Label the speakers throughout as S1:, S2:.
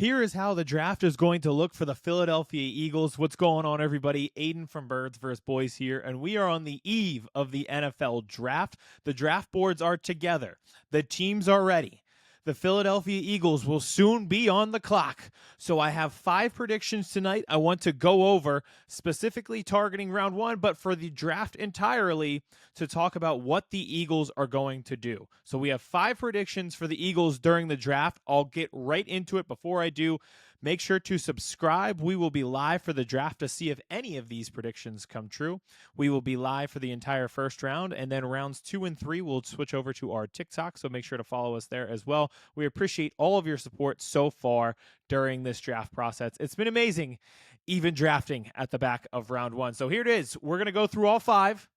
S1: Here is how the draft is going to look for the Philadelphia Eagles. What's going on, everybody? Aiden from Birds vs. Boys here, and we are on the eve of the NFL draft. The draft boards are together. The teams are ready. The Philadelphia Eagles will soon be on the clock. So I have 5 predictions tonight I want to go over, specifically targeting round 1, but for the draft entirely to talk about what the Eagles are going to do. So we have 5 predictions for the Eagles during the draft. I'll get right into it. Before I do, make sure to subscribe. We will be live for the draft to see if any of these predictions come true. We will be live for the entire first round, and then rounds 2 and 3 we'll switch over to our TikTok, so make sure to follow us there as well. We appreciate all of your support so far during this draft process. It's been amazing, even drafting at the back of round 1. So here it is. We're going to go through all 5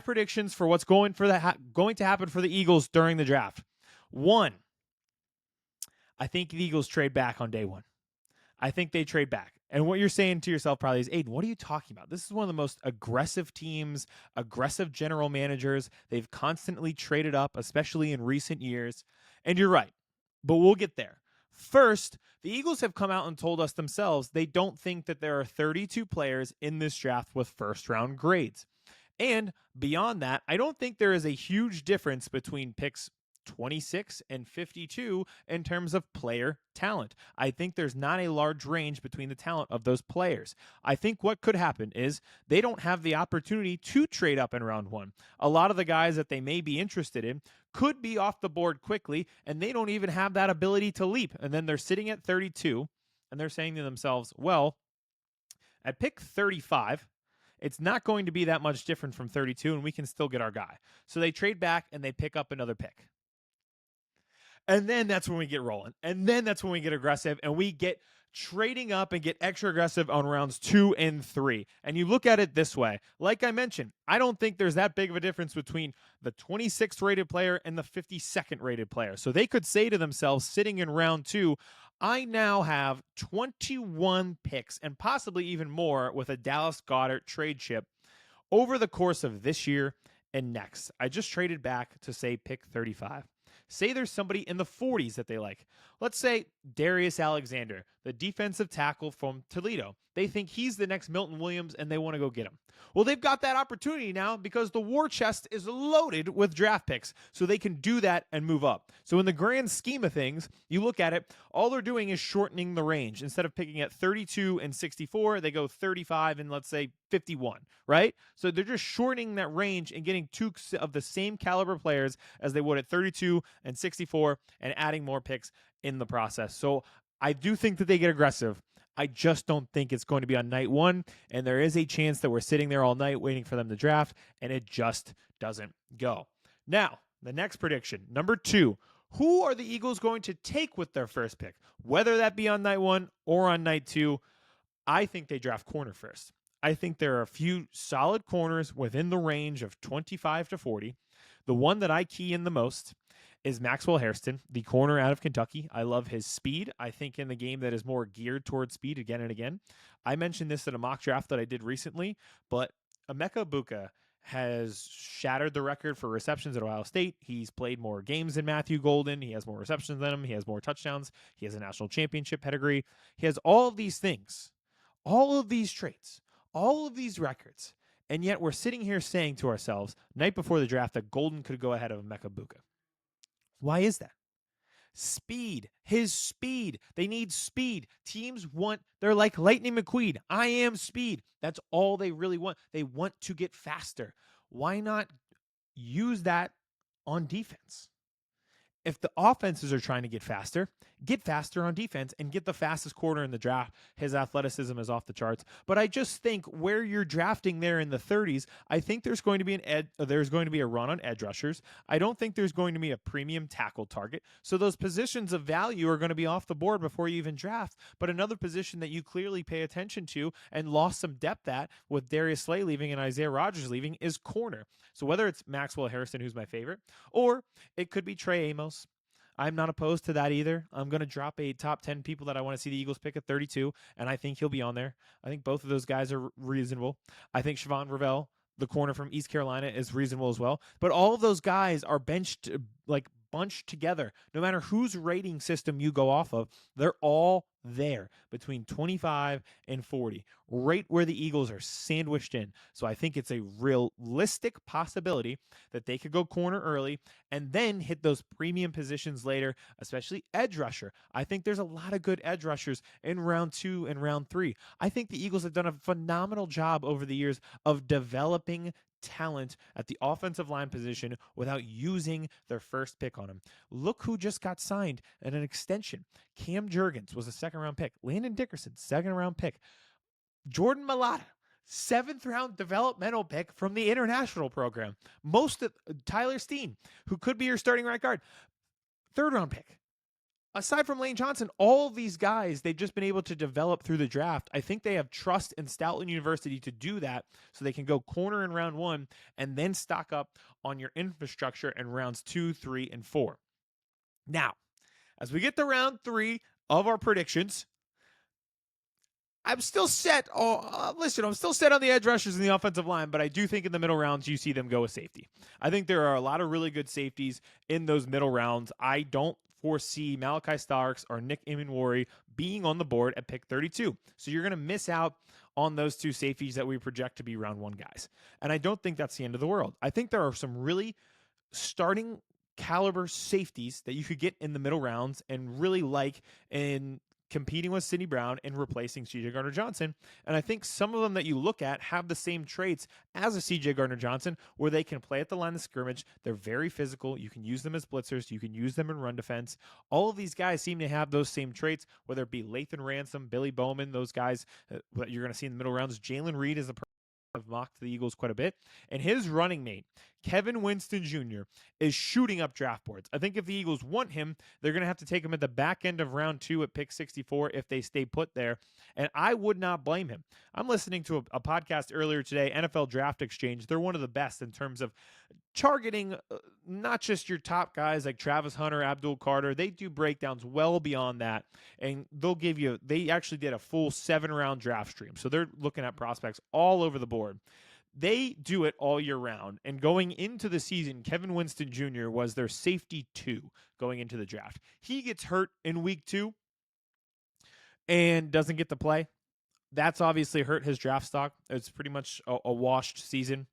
S1: predictions for what's going to happen for the Eagles during the draft. 1, I think the Eagles trade back on day 1. I think they trade back. And what you're saying to yourself probably is, Aiden, what are you talking about? This is one of the most aggressive teams, aggressive general managers. They've constantly traded up, especially in recent years. And you're right, but we'll get there. First, the Eagles have come out and told us themselves they don't think that there are 32 players in this draft with first-round grades. And beyond that, I don't think there is a huge difference between picks 26 and 52 in terms of player talent. I think there's not a large range between the talent of those players. I think what could happen is they don't have the opportunity to trade up in round 1. A lot of the guys that they may be interested in could be off the board quickly, and they don't even have that ability to leap. And then they're sitting at 32, and they're saying to themselves, well, at pick 35, it's not going to be that much different from 32, and we can still get our guy. So they trade back, and they pick up another pick. And then that's when we get rolling. And then that's when we get aggressive, and we get trading up and get extra aggressive on rounds 2 and 3. And you look at it this way. Like I mentioned, I don't think there's that big of a difference between the 26th rated player and the 52nd rated player. So they could say to themselves, sitting in round 2, I now have 21 picks and possibly even more with a Dallas Goedert trade chip over the course of this year and next. I just traded back to, say, pick 35. Say there's somebody in the 40s that they like. Let's say Darius Alexander, the defensive tackle from Toledo. They think he's the next Milton Williams, and they want to go get him. Well, they've got that opportunity now because the war chest is loaded with draft picks, so they can do that and move up. So in the grand scheme of things, you look at it, all they're doing is shortening the range. Instead of picking at 32 and 64, they go 35 and, let's say, 51, right? So they're just shortening that range and getting 2 of the same caliber players as they would at 32 and 64 and adding more picks in the process. So I do think that they get aggressive. I just don't think it's going to be on night 1, and there is a chance that we're sitting there all night waiting for them to draft, and it just doesn't go. Now, the next prediction, number 2, who are the Eagles going to take with their first pick? Whether that be on night 1 or on night 2, I think they draft corner first. I think there are a few solid corners within the range of 25 to 40. The one that I key in the most is Maxwell Hairston, the corner out of Kentucky. I love his speed. I think in the game that is more geared towards speed again and again. I mentioned this in a mock draft that I did recently, but Emeka Egbuka has shattered the record for receptions at Ohio State. He's played more games than Matthew Golden. He has more receptions than him. He has more touchdowns. He has a national championship pedigree. He has all of these things, all of these traits, all of these records. And yet we're sitting here saying to ourselves, night before the draft, that Golden could go ahead of Emeka Egbuka. Why is that? Speed. His speed. They need speed. Teams they're like Lightning McQueen. I am speed. That's all they really want. They want to get faster. Why not use that on defense? If the offenses are trying to get faster on defense and get the fastest corner in the draft. His athleticism is off the charts. But I just think where you're drafting there in the 30s, I think there's going to be a run on edge rushers. I don't think there's going to be a premium tackle target. So those positions of value are going to be off the board before you even draft. But another position that you clearly pay attention to and lost some depth at with Darius Slay leaving and Isaiah Rodgers leaving is corner. So whether it's Maxwell Hairston, who's my favorite, or it could be Trey Amos. I'm not opposed to that either. I'm going to drop a top 10 people that I want to see the Eagles pick at 32, and I think he'll be on there. I think both of those guys are reasonable. I think Siobhan Ravel, the corner from East Carolina, is reasonable as well. But all of those guys are benched, like bunched together. No matter whose rating system you go off of, they're all there between 25 and 40, right where the Eagles are sandwiched in. So I think it's a realistic possibility that they could go corner early and then hit those premium positions later, especially edge rusher. I think there's a lot of good edge rushers in round 2 and round 3. I think the Eagles have done a phenomenal job over the years of developing talent at the offensive line position without using their first pick on him. Look who just got signed in an extension. Cam Jurgens was a second-round pick. Landon Dickerson, second-round pick. Jordan Mailata, 7th-round developmental pick from the international program. Tyler Steen, who could be your starting right guard, 3rd-round pick. Aside from Lane Johnson, all of these guys, they've just been able to develop through the draft. I think they have trust in Stoutland University to do that so they can go corner in round 1 and then stock up on your infrastructure in rounds 2, 3, and 4. Now, as we get to round 3 of our predictions, I'm still set. I'm still set on the edge rushers in the offensive line, but I do think in the middle rounds you see them go with safety. I think there are a lot of really good safeties in those middle rounds. I don't foresee Malachi Starks or Nick Imanwori being on the board at pick 32. So you're going to miss out on those 2 safeties that we project to be round 1 guys. And I don't think that's the end of the world. I think there are some really starting caliber safeties that you could get in the middle rounds and really like in competing with Sidney Brown and replacing C.J. Gardner-Johnson. And I think some of them that you look at have the same traits as a C.J. Gardner-Johnson, where they can play at the line of scrimmage. They're very physical. You can use them as blitzers. You can use them in run defense. All of these guys seem to have those same traits, whether it be Lathan Ransom, Billy Bowman, those guys that you're going to see in the middle rounds. Jalen Reed is a person I've mocked the Eagles quite a bit. And his running mate, Kevin Winston Jr., is shooting up draft boards. I think if the Eagles want him, they're going to have to take him at the back end of round 2 at pick 64 if they stay put there. And I would not blame him. I'm listening to a podcast earlier today, NFL Draft Exchange. They're one of the best in terms of targeting not just your top guys like Travis Hunter, Abdul Carter. They do breakdowns well beyond that. And they actually did a full 7-round draft stream. So they're looking at prospects all over the board. They do it all year round. And going into the season, Kevin Winston Jr. was their safety 2 going into the draft. He gets hurt in week 2 and doesn't get to play. That's obviously hurt his draft stock. It's pretty much a washed season.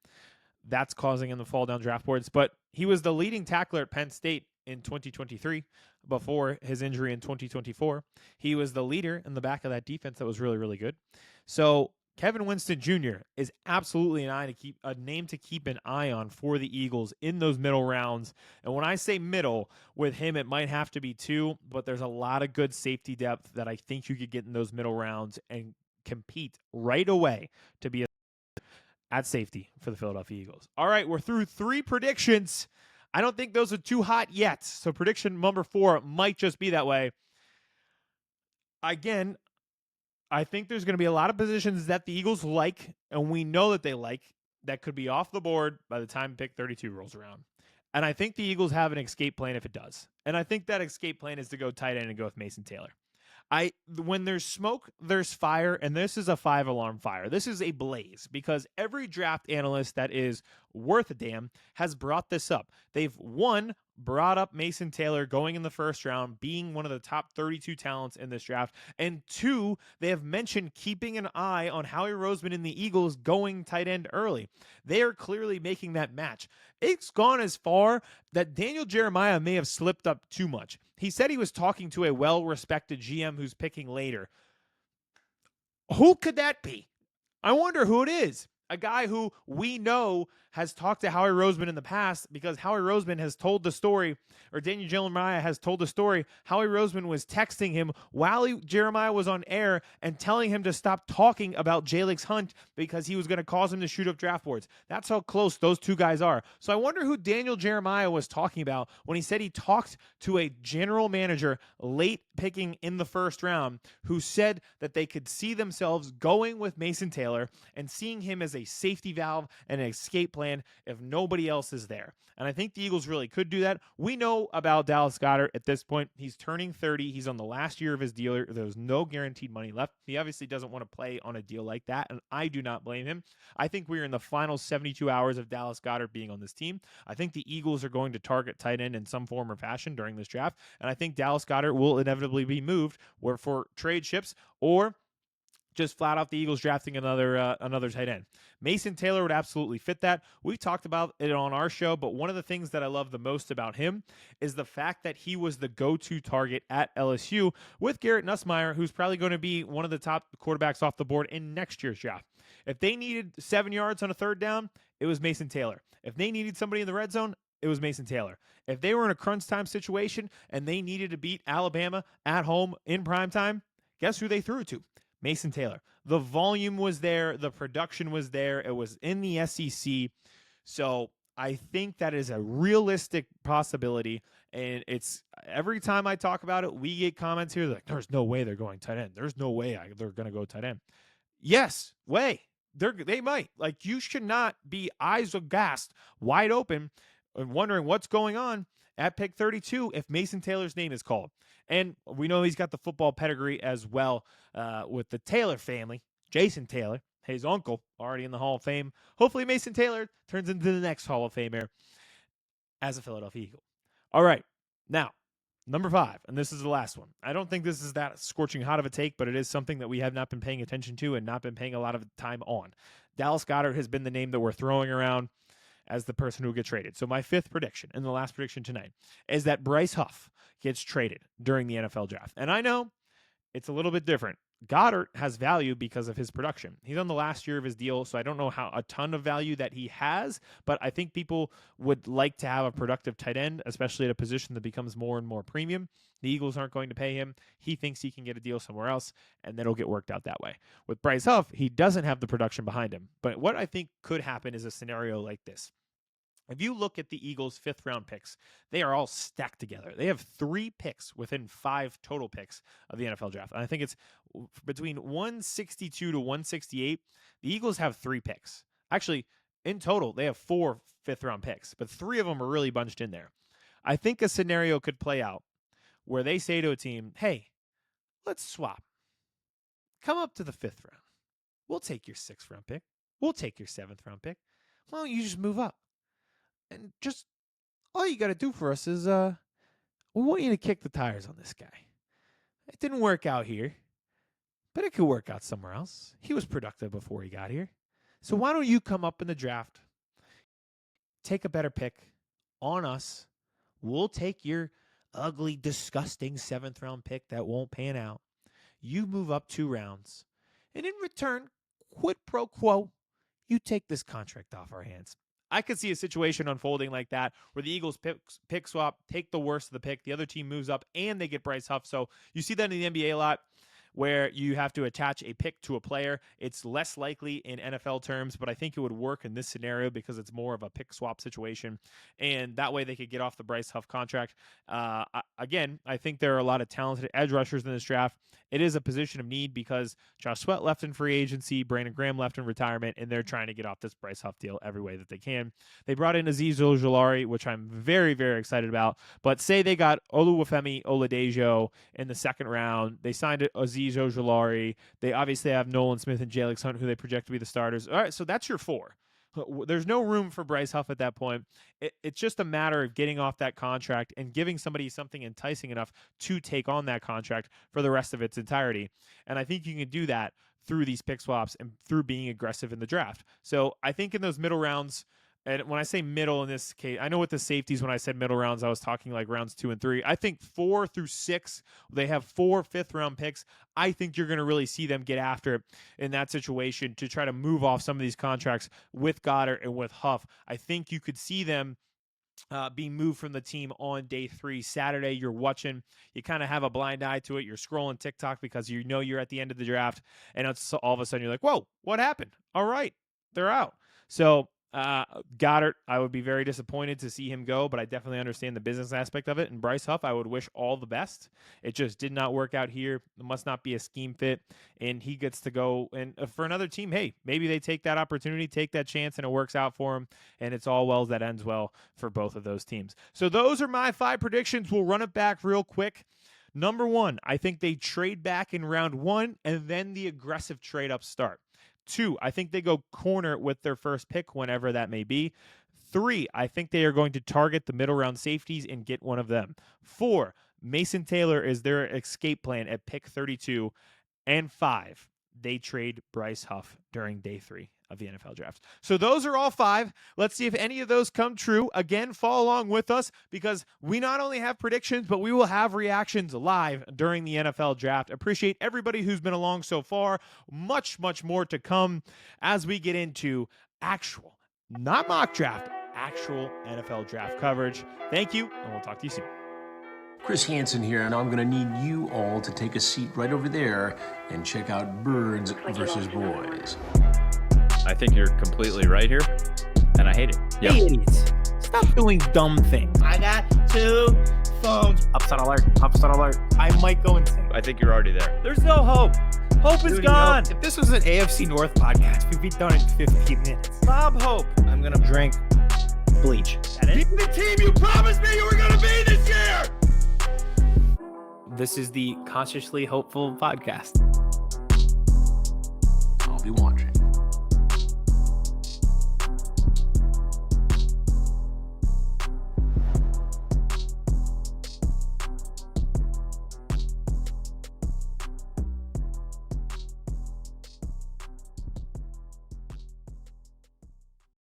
S1: That's causing him to fall down draft boards. But he was the leading tackler at Penn State in 2023 before his injury in 2024. He was the leader in the back of that defense that was really, really good. So Kevin Winston Jr. is absolutely a name to keep an eye on for the Eagles in those middle rounds. And when I say middle, with him, it might have to be 2, but there's a lot of good safety depth that I think you could get in those middle rounds and compete right away to be at safety for the Philadelphia Eagles. All right, we're through 3 predictions. I don't think those are too hot yet. So prediction number 4 might just be that way. Again, I think there's going to be a lot of positions that the Eagles like, and we know that they like, that could be off the board by the time pick 32 rolls around. And I think the Eagles have an escape plan if it does. And I think that escape plan is to go tight end and go with Mason Taylor. When there's smoke, there's fire, and this is a 5-alarm fire. This is a blaze because every draft analyst that is worth a damn has brought this up. They've, 1, brought up Mason Taylor going in the first round, being one of the top 32 talents in this draft, and 2, they have mentioned keeping an eye on Howie Roseman and the Eagles going tight end early. They are clearly making that match. It's gone as far that Daniel Jeremiah may have slipped up too much. He said he was talking to a well-respected GM who's picking later. Who could that be? I wonder who it is. A guy who we know has talked to Howie Roseman in the past because Howie Roseman has told the story, or Daniel Jeremiah has told the story. Howie Roseman was texting him while Jeremiah was on air and telling him to stop talking about Jalix Hunt because he was going to cause him to shoot up draft boards. That's how close those 2 guys are. So I wonder who Daniel Jeremiah was talking about when he said he talked to a general manager late picking in the first round who said that they could see themselves going with Mason Taylor and seeing him as a safety valve and an escape plan if nobody else is there. And I think the Eagles really could do that. We know about Dallas Goedert at this point. He's turning 30. He's on the last year of his deal. There's no guaranteed money left. He obviously doesn't want to play on a deal like that, and I do not blame him. I think we're in the final 72 hours of Dallas Goedert being on this team. I think the Eagles are going to target tight end in some form or fashion during this draft, and I think Dallas Goedert will inevitably be moved for trade chips or just flat out the Eagles drafting another tight end. Mason Taylor would absolutely fit that. We've talked about it on our show, but one of the things that I love the most about him is the fact that he was the go-to target at LSU with Garrett Nussmeier, who's probably going to be one of the top quarterbacks off the board in next year's draft. If they needed 7 yards on a third down, it was Mason Taylor. If they needed somebody in the red zone, it was Mason Taylor. If they were in a crunch time situation and they needed to beat Alabama at home in prime time, guess who they threw it to? Mason Taylor. The volume was there. The production was there. It was in the SEC. So I think that is a realistic possibility. And it's every time I talk about it, we get comments here like, there's no way they're going tight end. There's no way they're going to go tight end. Yes, way. They might. Like, you should not be eyes aghast, wide open, and wondering what's going on at pick 32 if Mason Taylor's name is called. And we know he's got the football pedigree as well with the Taylor family. Jason Taylor, his uncle, already in the Hall of Fame. Hopefully Mason Taylor turns into the next Hall of Famer as a Philadelphia Eagle. All right, now, number 5, and this is the last one. I don't think this is that scorching hot of a take, but it is something that we have not been paying attention to and not been paying a lot of time on. Dallas Goedert has been the name that we're throwing around as the person who gets traded. So my 5th prediction, and the last prediction tonight, is that Bryce Huff gets traded during the NFL draft. And I know it's a little bit different. Goedert has value because of his production. He's on the last year of his deal, so I don't know how a ton of value that he has, but I think people would like to have a productive tight end, especially at a position that becomes more and more premium. The Eagles aren't going to pay him. He thinks he can get a deal somewhere else, and that'll get worked out that way. With Bryce Huff, he doesn't have the production behind him. But what I think could happen is a scenario like this. If you look at the Eagles' 5th-round picks, they are all stacked together. They have 3 picks within 5 total picks of the NFL draft. And I think it's between 162 to 168. The Eagles have 3 picks. Actually, in total, they have 4 5th-round picks, but 3 of them are really bunched in there. I think a scenario could play out where they say to a team, hey, let's swap. Come up to the 5th round. We'll take your 6th-round pick. We'll take your 7th-round pick. Why don't you just move up? And just all you got to do for us is we want you to kick the tires on this guy. It didn't work out here, but it could work out somewhere else. He was productive before he got here. So why don't you come up in the draft, take a better pick on us. We'll take your ugly, disgusting 7th-round pick that won't pan out. You move up 2 rounds. And in return, quid pro quo, you take this contract off our hands. I could see a situation unfolding like that where the Eagles pick swap, take the worst of the pick, the other team moves up, and they get Bryce Huff. So you see that in the NBA a lot where you have to attach a pick to a player. It's less likely in NFL terms, but I think it would work in this scenario because it's more of a pick swap situation. And that way they could get off the Bryce Huff contract. Again, I think there are a lot of talented edge rushers in this draft. It is a position of need because Josh Sweat left in free agency, Brandon Graham left in retirement, and they're trying to get off this Bryce Huff deal every way that they can. They brought in Azeez Ojulari, which I'm very, very excited about. But say they got Oluwafemi Oladejo in the 2nd round. They signed Azeez Ojulari. They obviously have Nolan Smith and Jalen Hunt, who they project to be the starters. All right, so that's your 4. There's no room for Bryce Huff at that point. It's just a matter of getting off that contract and giving somebody something enticing enough to take on that contract for the rest of its entirety. And I think you can do that through these pick swaps and through being aggressive in the draft. So I think in those middle rounds, and when I say middle in this case, I know with the safeties, when I said middle rounds, I was talking like rounds 2 and 3. I think 4 through 6, they have 4 5th-round picks. I think you're going to really see them get after it in that situation to try to move off some of these contracts with Goedert and with Huff. I think you could see them being moved from the team on day 3. Saturday, you're watching. You kind of have a blind eye to it. You're scrolling TikTok because you know you're at the end of the draft, and it's all of a sudden you're like, whoa, what happened? All right, they're out. So Goddard, I would be very disappointed to see him go, but I definitely understand the business aspect of it. And Bryce Huff, I would wish all the best. It just did not work out here. It must not be a scheme fit, and he gets to go. And for another team, hey, maybe they take that opportunity, take that chance, and it works out for him, and it's all well that ends well for both of those teams. So those are my 5 predictions. We'll run it back real quick. Number 1, I think they trade back in round 1, and then the aggressive trade-up start. 2, I think they go corner with their first pick, whenever that may be. 3, I think they are going to target the middle round safeties and get one of them. 4, Mason Taylor is their escape plan at pick 32. And 5, they trade Bryce Huff during day 3 of the NFL draft. So those are all 5. Let's see if any of those come true. Again, follow along with us, because we not only have predictions, but we will have reactions live during the NFL draft. Appreciate everybody who's been along so far. Much, much more to come as we get into actual, not mock draft, actual NFL draft coverage. Thank you, and we'll talk to you soon.
S2: Chris Hansen here, and I'm going to need you all to take a seat right over there and check out Birds versus Boys.
S3: I think you're completely right here, and I hate it.
S1: Yep. Hey, idiots. Stop doing dumb things.
S4: I got 2 phones.
S3: Upside alert. Upside alert.
S1: I might go insane.
S3: I think you're already there.
S1: There's no hope. Hope is gone.
S4: If this was an AFC North podcast, we'd be done in 15 minutes.
S1: Bob Hope.
S4: I'm going to drink bleach.
S1: That it?
S4: Be the team you promised me you were going to be this year! This is the Consciously Hopeful podcast.
S2: I'll be watching.